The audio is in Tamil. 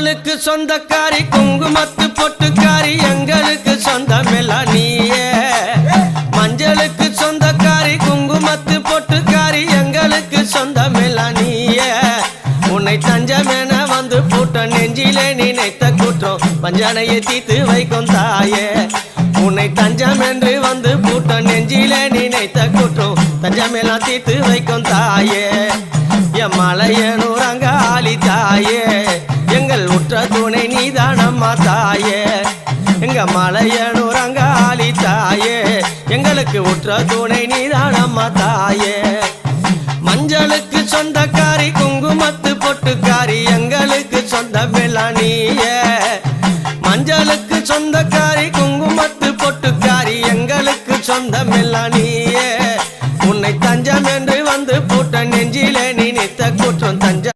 மஞ்சளுக்கு சொந்தக்காரி குங்குமத்து பொட்டுக்காரி எங்களுக்கு சொந்தமெல்லாம் நீயே மஞ்சளுக்கு சொந்தக்காரி குங்குமத்து பொட்டுக்காரி எங்களுக்கு சொந்தமெல்லாம் நீயே உன்னை தஞ்சமென வந்து பூட்ட நெஞ்சிலே நினைத்த குற்றம் பஞ்சனையை தீத்து வைக்கும் தாயே உன்னை தஞ்சம் என்று வந்து பூட்ட நெஞ்சிலே நினைத்த குற்றம் தஞ்சமெல்லாம் தீத்து வைக்கும் தாயே என் மலையனூர் அங்காளி தாயே எங்கள் உற்ற துணை நீதானம்மா தாயே எங்க மலையனூர் அங்காளி தாயே எங்களுக்கு உற்ற துணை நீதானம்மா தாயே மஞ்சளுக்கு சொந்தக்காரி குங்குமத்து பொட்டுக்காரி எங்களுக்கு சொந்தமெல்லாம் நீயே மஞ்சளுக்கு சொந்தக்காரி குங்குமத்து பொட்டுக்காரி எங்களுக்கு சொந்தமெல்லாம் நீயே உன்னை தஞ்சம் என்று வந்து பூட்ட நெஞ்சிலே